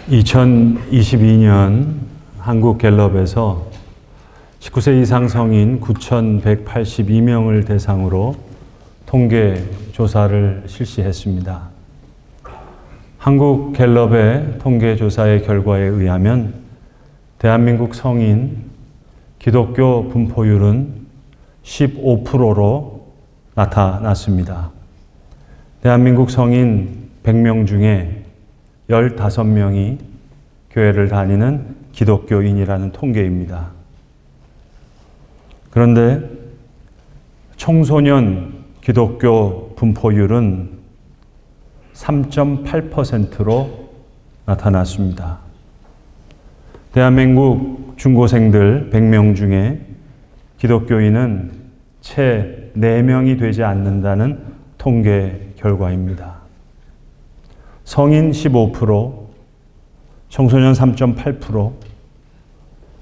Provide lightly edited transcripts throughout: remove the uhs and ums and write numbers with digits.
2022년 한국갤럽에서 19세 이상 성인 9,182명을 대상으로 통계 조사를 실시했습니다. 한국갤럽의 통계 조사의 결과에 의하면 대한민국 성인 기독교 분포율은 15%로 나타났습니다. 대한민국 성인 100명 중에 15명이 교회를 다니는 기독교인이라는 통계입니다. 그런데 청소년 기독교 분포율은 3.8%로 나타났습니다. 대한민국 중고생들 100명 중에 기독교인은 채 4명이 되지 않는다는 통계 결과입니다. 성인 15%, 청소년 3.8%.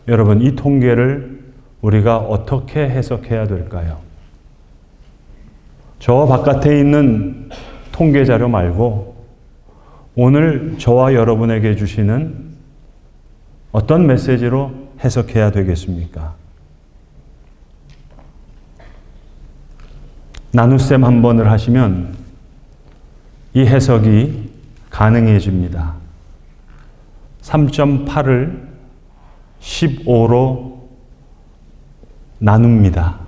여러분, 이 통계를 우리가 어떻게 해석해야 될까요? 저 바깥에 있는 통계 자료 말고 오늘 저와 여러분에게 주시는 어떤 메시지로 해석해야 되겠습니까? 나눗셈 한 번을 하시면 이 해석이 가능해집니다. 3.8을 15로 나눕니다.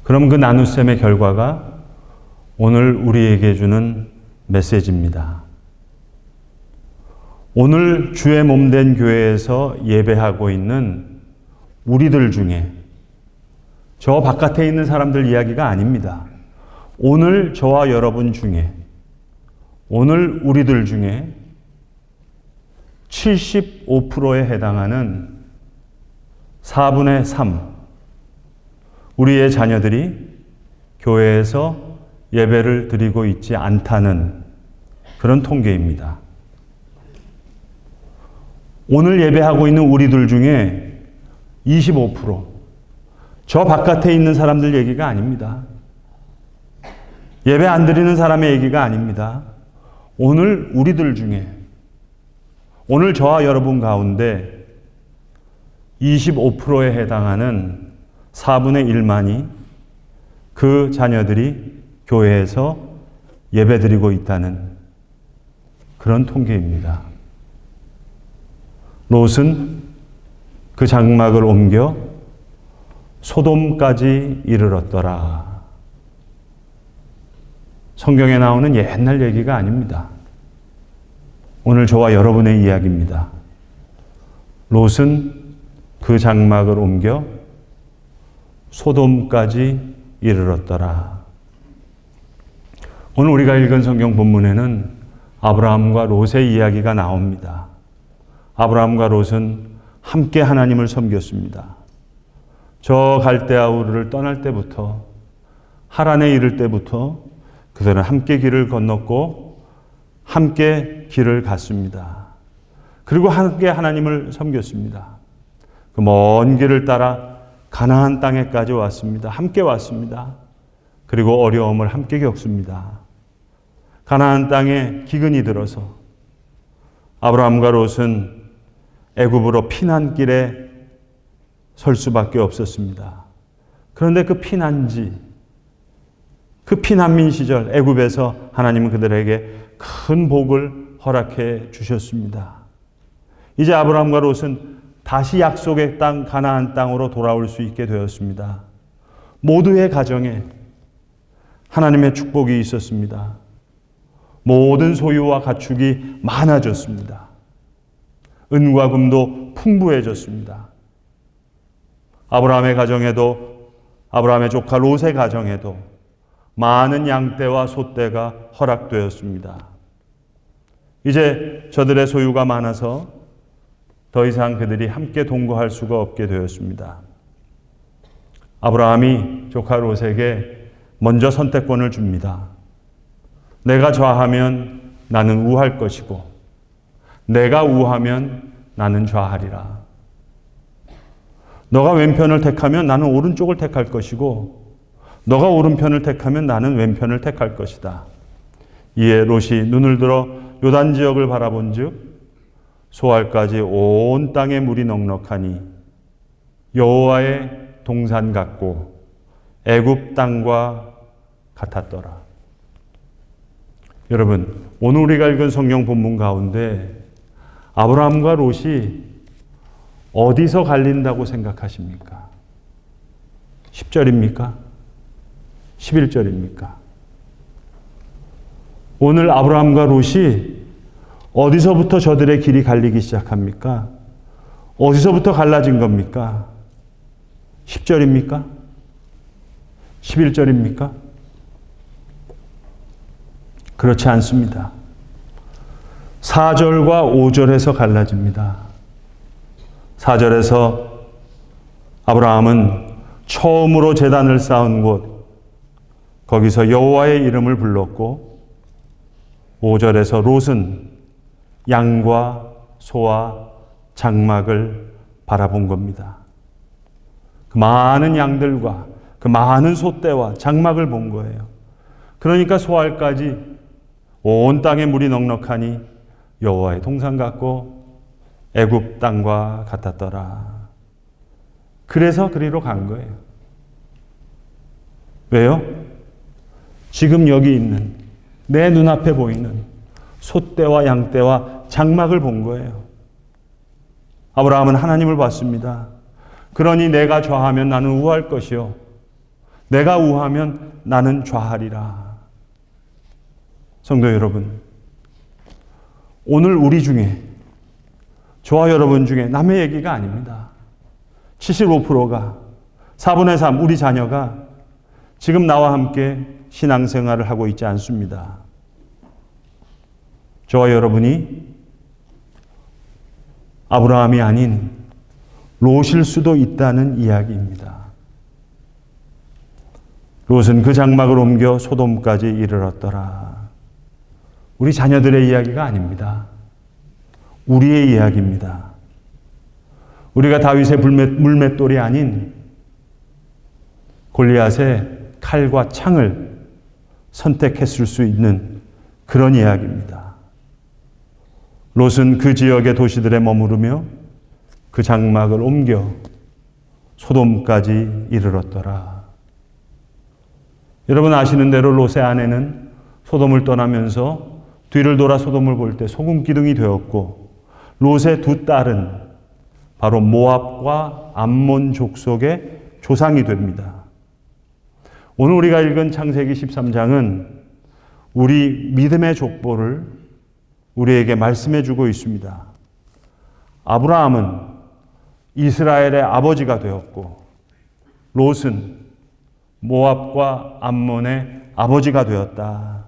그럼 그 나눗셈의 결과가 오늘 우리에게 주는 메시지입니다. 오늘 주의 몸된 교회에서 예배하고 있는 우리들 중에 저 바깥에 있는 사람들 이야기가 아닙니다. 오늘 저와 여러분 중에, 오늘 우리들 중에 75%에 해당하는 4분의 3, 우리의 자녀들이 교회에서 예배를 드리고 있지 않다는 그런 통계입니다. 오늘 예배하고 있는 우리들 중에 25%, 저 바깥에 있는 사람들 얘기가 아닙니다. 예배 안 드리는 사람의 얘기가 아닙니다. 오늘 우리들 중에, 오늘 저와 여러분 가운데 25%에 해당하는 4분의 1만이 그 자녀들이 교회에서 예배드리고 있다는 그런 통계입니다. 롯은 그 장막을 옮겨 소돔까지 이르렀더라. 성경에 나오는 옛날 얘기가 아닙니다. 오늘 저와 여러분의 이야기입니다. 롯은 그 장막을 옮겨 소돔까지 이르렀더라. 오늘 우리가 읽은 성경 본문에는 아브라함과 롯의 이야기가 나옵니다. 아브라함과 롯은 함께 하나님을 섬겼습니다. 저 갈대아 우르를 떠날 때부터, 하란에 이를 때부터 그들은 함께 길을 건넜고 함께 길을 갔습니다. 그리고 함께 하나님을 섬겼습니다. 그 먼 길을 따라 가나안 땅에까지 왔습니다. 함께 왔습니다. 그리고 어려움을 함께 겪습니다. 가나안 땅에 기근이 들어서 아브라함과 롯은 애굽으로 피난길에 설 수밖에 없었습니다. 그런데 그 피난지, 그 피난민 시절 애굽에서 하나님은 그들에게 큰 복을 허락해 주셨습니다. 이제 아브라함과 롯은 다시 약속의 땅 가나안 땅으로 돌아올 수 있게 되었습니다. 모두의 가정에 하나님의 축복이 있었습니다. 모든 소유와 가축이 많아졌습니다. 은과 금도 풍부해졌습니다. 아브라함의 가정에도, 아브라함의 조카 롯의 가정에도 많은 양떼와 소떼가 허락되었습니다. 이제 저들의 소유가 많아서 더 이상 그들이 함께 동거할 수가 없게 되었습니다. 아브라함이 조카 롯에게 먼저 선택권을 줍니다. 내가 좌하면 나는 우할 것이고 내가 우하면 나는 좌하리라. 너가 왼편을 택하면 나는 오른쪽을 택할 것이고 너가 오른편을 택하면 나는 왼편을 택할 것이다. 이에 롯이 눈을 들어 요단 지역을 바라본즉 소알까지 온 땅에 물이 넉넉하니 여호와의 동산 같고 애굽 땅과 같았더라. 여러분, 오늘 우리가 읽은 성경 본문 가운데 아브라함과 롯이 어디서 갈린다고 생각하십니까? 10절입니까? 11절입니까? 오늘 아브라함과 롯이 어디서부터 저들의 길이 갈리기 시작합니까? 어디서부터 갈라진 겁니까? 10절입니까? 11절입니까? 그렇지 않습니다. 4절과 5절에서 갈라집니다. 4절에서 아브라함은 처음으로 제단을 쌓은 곳, 거기서 여호와의 이름을 불렀고, 5절에서 롯은 양과 소와 장막을 바라본 겁니다. 그 많은 양들과 그 많은 소떼와 장막을 본 거예요. 그러니까 소알까지 온 땅에 물이 넉넉하니 여호와의 동산 같고 애굽 땅과 같았더라. 그래서 그리로 간 거예요. 왜요? 지금 여기 있는 내 눈앞에 보이는 소떼와 양떼와 장막을 본 거예요. 아브라함은 하나님을 봤습니다. 그러니 내가 좌하면 나는 우할 것이요 내가 우하면 나는 좌하리라. 성도 여러분, 오늘 우리 중에, 저와 여러분 중에 남의 얘기가 아닙니다. 75%가 4분의 3 우리 자녀가 지금 나와 함께 신앙생활을 하고 있지 않습니다. 저와 여러분이 아브라함이 아닌 롯일 수도 있다는 이야기입니다. 롯은 그 장막을 옮겨 소돔까지 이르렀더라. 우리 자녀들의 이야기가 아닙니다. 우리의 이야기입니다. 우리가 다윗의 물맷돌이 아닌 골리앗의 칼과 창을 선택했을 수 있는 그런 이야기입니다. 롯은 그 지역의 도시들에 머무르며 그 장막을 옮겨 소돔까지 이르렀더라. 여러분 아시는 대로 롯의 아내는 소돔을 떠나면서 뒤를 돌아 소돔을 볼 때 소금 기둥이 되었고, 롯의 두 딸은 바로 모압과 암몬 족속의 조상이 됩니다. 오늘 우리가 읽은 창세기 13장은 우리 믿음의 족보를 우리에게 말씀해 주고 있습니다. 아브라함은 이스라엘의 아버지가 되었고, 롯은 모압과 암몬의 아버지가 되었다.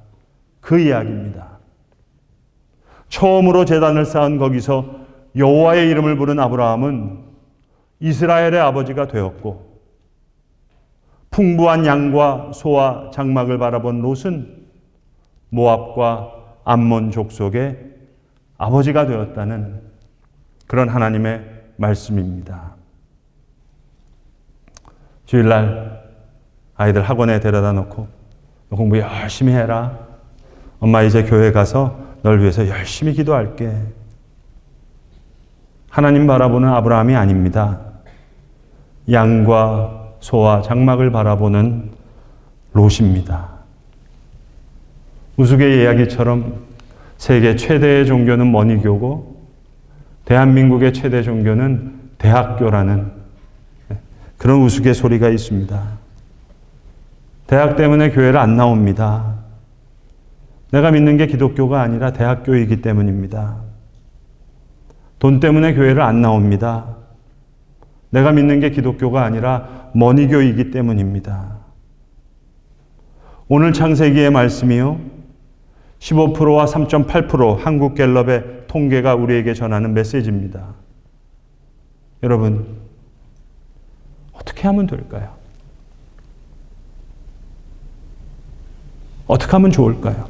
그 이야기입니다. 처음으로 제단을 쌓은 거기서 여호와의 이름을 부른 아브라함은 이스라엘의 아버지가 되었고, 풍부한 양과 소와 장막을 바라본 롯은 모압과 암몬 족속의 아버지가 되었다는 그런 하나님의 말씀입니다. 주일날 아이들 학원에 데려다 놓고 너 공부 열심히 해라. 엄마 이제 교회 가서 널 위해서 열심히 기도할게. 하나님 바라보는 아브라함이 아닙니다. 양과 소와 장막을 바라보는 롯입니다. 우스갯 이야기처럼 세계 최대의 종교는 머니교고 대한민국의 최대 종교는 대학교라는 그런 우스갯소리가 있습니다. 대학 때문에 교회를 안 나옵니다. 내가 믿는 게 기독교가 아니라 대학교이기 때문입니다. 돈 때문에 교회를 안 나옵니다. 내가 믿는 게 기독교가 아니라 머니교이기 때문입니다. 오늘 창세기의 말씀이요, 15%와 3.8% 한국갤럽의 통계가 우리에게 전하는 메시지입니다. 여러분, 어떻게 하면 될까요? 어떻게 하면 좋을까요?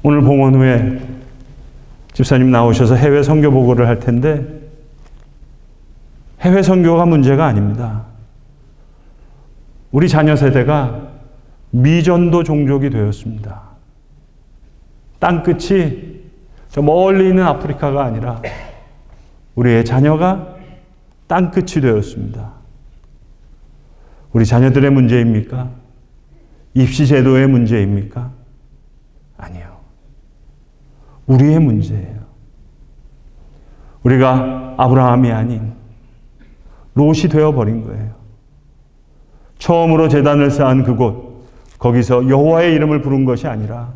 오늘 봉헌 후에 집사님 나오셔서 해외 선교 보고를 할 텐데, 해외 선교가 문제가 아닙니다. 우리 자녀 세대가 미전도 종족이 되었습니다. 땅끝이 저 멀리 있는 아프리카가 아니라 우리의 자녀가 땅끝이 되었습니다. 우리 자녀들의 문제입니까? 입시 제도의 문제입니까? 아니요. 우리의 문제예요. 우리가 아브라함이 아닌 롯이 되어버린 거예요. 처음으로 제단을 쌓은 그곳, 거기서 여호와의 이름을 부른 것이 아니라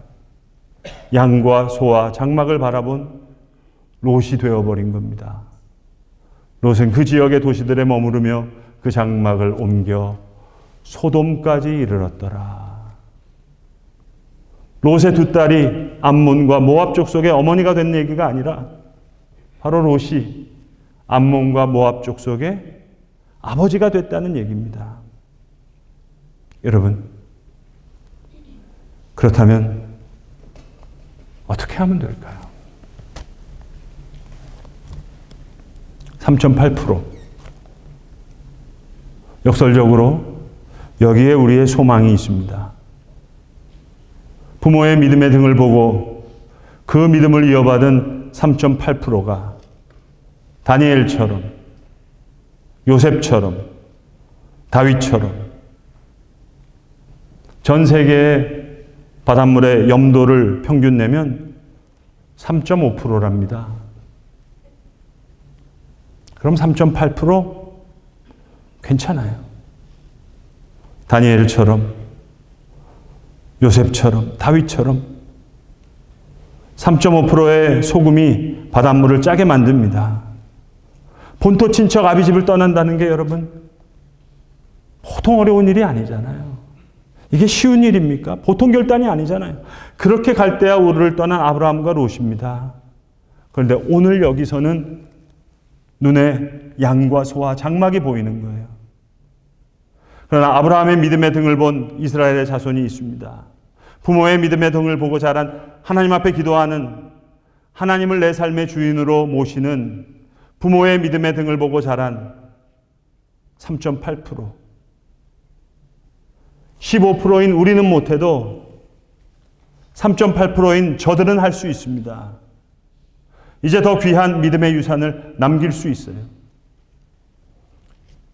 양과 소와 장막을 바라본 롯이 되어버린 겁니다. 롯은 그 지역의 도시들에 머무르며 그 장막을 옮겨 소돔까지 이르렀더라. 롯의 두 딸이 암몬과 모압 족속의 어머니가 된 얘기가 아니라 바로 롯이 암몬과 모압 족속의 아버지가 됐다는 얘기입니다. 여러분, 그렇다면 어떻게 하면 될까요? 3.8%. 역설적으로 여기에 우리의 소망이 있습니다. 부모의 믿음의 등을 보고 그 믿음을 이어받은 3.8%가 다니엘처럼, 요셉처럼, 다윗처럼 전 세계의 바닷물의 염도를 평균 내면 3.5%랍니다. 그럼 3.8% 괜찮아요. 다니엘처럼, 요셉처럼, 다윗처럼 3.5%의 소금이 바닷물을 짜게 만듭니다. 본토 친척 아비집을 떠난다는 게 여러분 보통 어려운 일이 아니잖아요. 이게 쉬운 일입니까? 보통 결단이 아니잖아요. 그렇게 갈대아 우르를 떠난 아브라함과 롯입니다. 그런데 오늘 여기서는 눈에 양과 소와 장막이 보이는 거예요. 그러나 아브라함의 믿음의 등을 본 이스라엘의 자손이 있습니다. 부모의 믿음의 등을 보고 자란, 하나님 앞에 기도하는, 하나님을 내 삶의 주인으로 모시는 부모의 믿음의 등을 보고 자란 3.8%. 15%인 우리는 못해도 3.8%인 저들은 할 수 있습니다. 이제 더 귀한 믿음의 유산을 남길 수 있어요.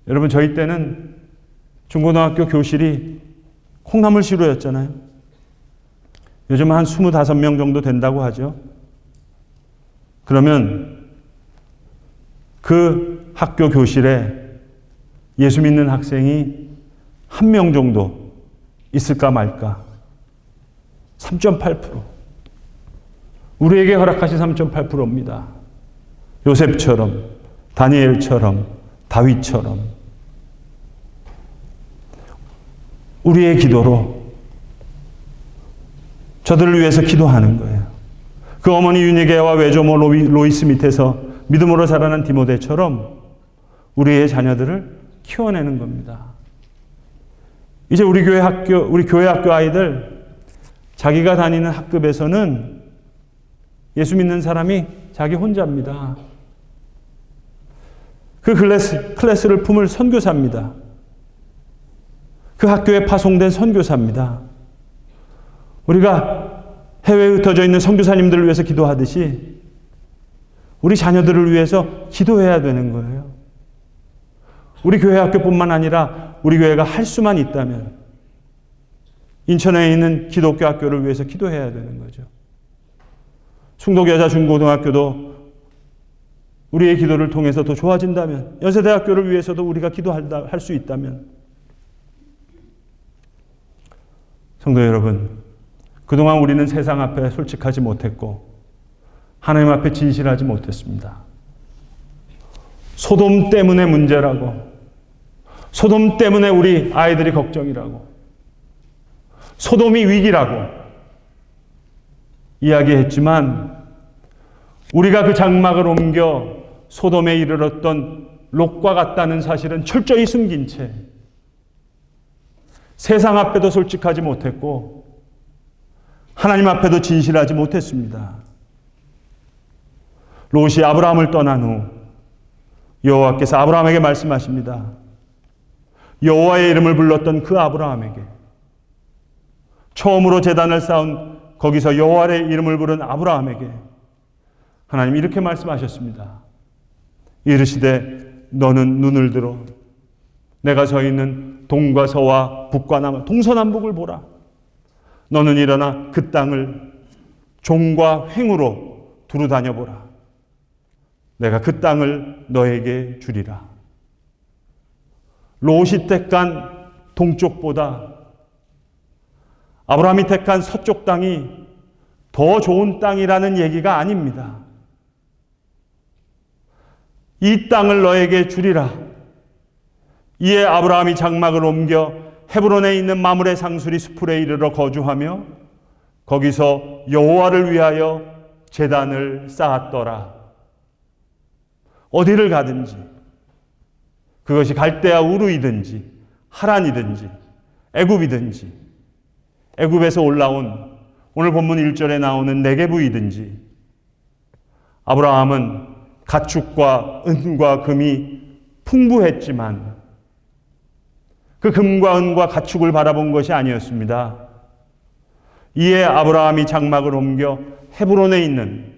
여러분, 저희 때는 중고등학교 교실이 콩나물시루였잖아요. 요즘 한 25명 정도 된다고 하죠. 그러면 그 학교 교실에 예수 믿는 학생이 1명 정도 있을까 말까. 3.8%. 우리에게 허락하신 3.8%입니다. 요셉처럼, 다니엘처럼, 다윗처럼 우리의 기도로 저들을 위해서 기도하는 거예요. 그 어머니 유니게와 외조모 로이스 밑에서 믿음으로 자라난 디모데처럼 우리의 자녀들을 키워내는 겁니다. 이제 우리 교회 학교 아이들 자기가 다니는 학급에서는 예수 믿는 사람이 자기 혼자입니다. 그 클래스를 품을 선교사입니다. 그 학교에 파송된 선교사입니다. 우리가 해외에 흩어져 있는 선교사님들을 위해서 기도하듯이 우리 자녀들을 위해서 기도해야 되는 거예요. 우리 교회 학교뿐만 아니라 우리 교회가 할 수만 있다면 인천에 있는 기독교 학교를 위해서 기도해야 되는 거죠. 충독여자 중고등학교도 우리의 기도를 통해서 더 좋아진다면, 연세대학교를 위해서도 우리가 기도할 수 있다면, 성도 여러분, 그동안 우리는 세상 앞에 솔직하지 못했고 하나님 앞에 진실하지 못했습니다. 소돔 때문에 문제라고, 소돔 때문에 우리 아이들이 걱정이라고, 소돔이 위기라고 이야기했지만 우리가 그 장막을 옮겨 소돔에 이르렀던 롯과 같다는 사실은 철저히 숨긴 채 세상 앞에도 솔직하지 못했고 하나님 앞에도 진실하지 못했습니다. 롯이 아브라함을 떠난 후 여호와께서 아브라함에게 말씀하십니다. 여호와의 이름을 불렀던 그 아브라함에게, 처음으로 제단을 쌓은 거기서 여호와의 이름을 부른 아브라함에게 하나님 이렇게 말씀하셨습니다. 이르시되 너는 눈을 들어 내가 서 있는 동과 서와 북과 남 동서남북을 보라. 너는 일어나 그 땅을 종과 횡으로 두루 다녀보라. 내가 그 땅을 너에게 주리라. 롯이 택한 동쪽보다 아브라함이 택한 서쪽 땅이 더 좋은 땅이라는 얘기가 아닙니다. 이 땅을 너에게 주리라. 이에 아브라함이 장막을 옮겨 헤브론에 있는 마므레 상수리 수풀에 이르러 거주하며 거기서 여호와를 위하여 제단을 쌓았더라. 어디를 가든지, 그것이 갈대아 우르이든지 하란이든지 애굽이든지, 애굽에서 올라온 오늘 본문 1절에 나오는 네게부이든지, 아브라함은 가축과 은과 금이 풍부했지만 그 금과 은과 가축을 바라본 것이 아니었습니다. 이에 아브라함이 장막을 옮겨 헤브론에 있는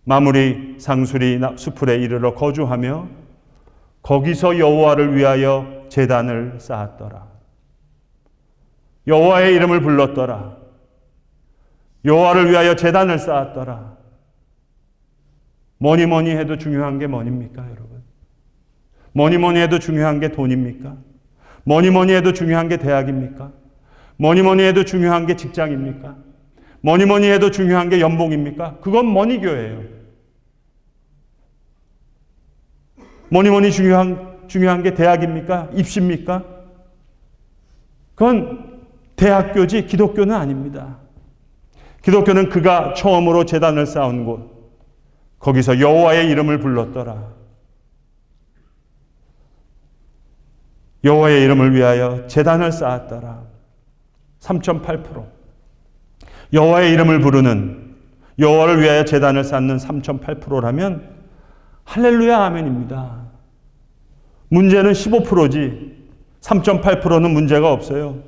마므리 상수리 수풀에 이르러 거주하며 거기서 여호와를 위하여 제단을 쌓았더라. 여호와의 이름을 불렀더라. 여호와를 위하여 제단을 쌓았더라. 뭐니 해도 중요한 게 뭐입니까, 여러분? 뭐니 해도 중요한 게 돈입니까? 뭐니 해도 중요한 게 대학입니까? 뭐니 해도 중요한 게 직장입니까? 뭐니 해도 중요한 게 연봉입니까? 그건 머니교예요. 뭐니 중요한 게 대학입니까? 입시입니까? 그건 대학교지 기독교는 아닙니다. 기독교는 그가 처음으로 제단을 쌓은 곳, 거기서 여호와의 이름을 불렀더라. 여호와의 이름을 위하여 제단을 쌓았더라. 3.8%. 여호와의 이름을 부르는, 여호와를 위하여 제단을 쌓는 3.8%라면 할렐루야 아멘입니다. 문제는 15%지 3.8%는 문제가 없어요.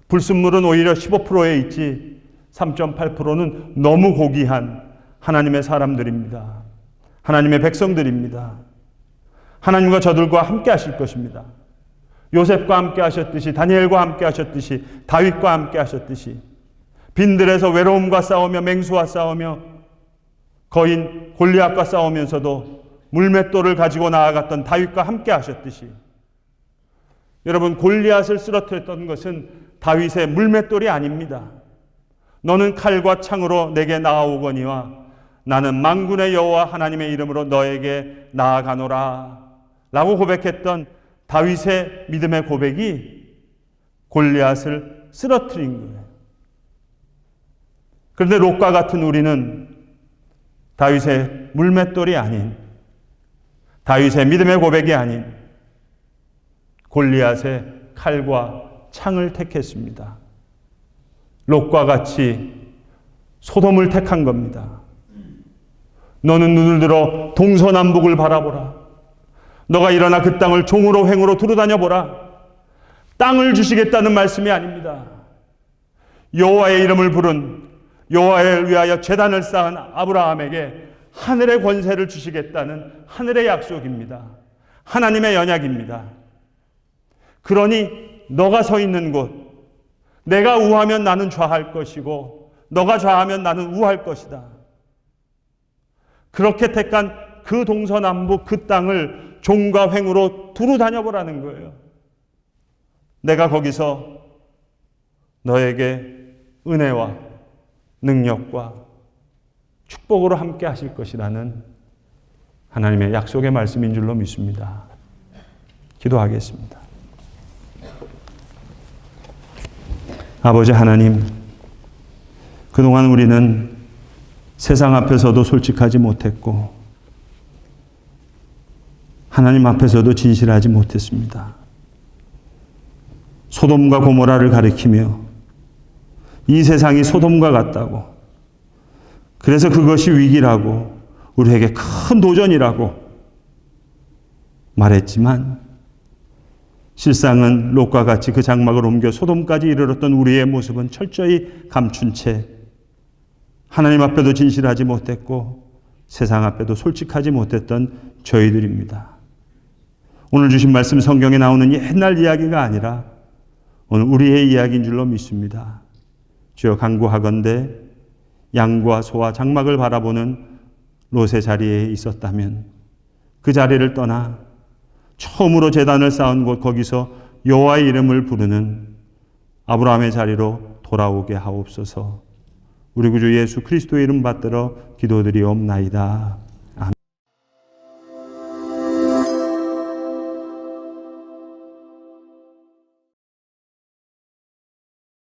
불순물은 오히려 15%에 있지 3.8%는 너무 고귀한 하나님의 사람들입니다. 하나님의 백성들입니다. 하나님과 저들과 함께 하실 것입니다. 요셉과 함께 하셨듯이, 다니엘과 함께 하셨듯이, 다윗과 함께 하셨듯이, 빈들에서 외로움과 싸우며 맹수와 싸우며 거인 골리앗과 싸우면서도 물맷돌을 가지고 나아갔던 다윗과 함께 하셨듯이, 여러분, 골리앗을 쓰러뜨렸던 것은 다윗의 물맷돌이 아닙니다. 너는 칼과 창으로 내게 나아오거니와 나는 만군의 여호와 하나님의 이름으로 너에게 나아가노라 라고 고백했던 다윗의 믿음의 고백이 골리앗을 쓰러뜨린 거예요. 그런데 롯과 같은 우리는 다윗의 물맷돌이 아닌, 다윗의 믿음의 고백이 아닌 골리앗의 칼과 창을 택했습니다. 롯과 같이 소돔을 택한 겁니다. 너는 눈을 들어 동서남북을 바라보라. 너가 일어나 그 땅을 종으로 횡으로 두루다녀보라. 땅을 주시겠다는 말씀이 아닙니다. 여호와의 이름을 부른, 여호와를 위하여 제단을 쌓은 아브라함에게 하늘의 권세를 주시겠다는 하늘의 약속입니다. 하나님의 언약입니다. 그러니 너가 서 있는 곳, 내가 우하면 나는 좌할 것이고 너가 좌하면 나는 우할 것이다. 그렇게 택한 그 동서남북 그 땅을 종과 횡으로 두루 다녀보라는 거예요. 내가 거기서 너에게 은혜와 능력과 축복으로 함께 하실 것이라는 하나님의 약속의 말씀인 줄로 믿습니다. 기도하겠습니다. 아버지 하나님, 그동안 우리는 세상 앞에서도 솔직하지 못했고 하나님 앞에서도 진실하지 못했습니다. 소돔과 고모라를 가리키며 이 세상이 소돔과 같다고, 그래서 그것이 위기라고, 우리에게 큰 도전이라고 말했지만 실상은 롯과 같이 그 장막을 옮겨 소돔까지 이르렀던 우리의 모습은 철저히 감춘 채 하나님 앞에도 진실하지 못했고 세상 앞에도 솔직하지 못했던 저희들입니다. 오늘 주신 말씀 성경에 나오는 옛날 이야기가 아니라 오늘 우리의 이야기인 줄로 믿습니다. 주여 간구하건대 양과 소와 장막을 바라보는 롯의 자리에 있었다면 그 자리를 떠나 처음으로 제단을 쌓은 곳 거기서 여호와의 이름을 부르는 아브라함의 자리로 돌아오게 하옵소서. 우리 구주 예수 그리스도의 이름 받들어 기도드리옵나이다.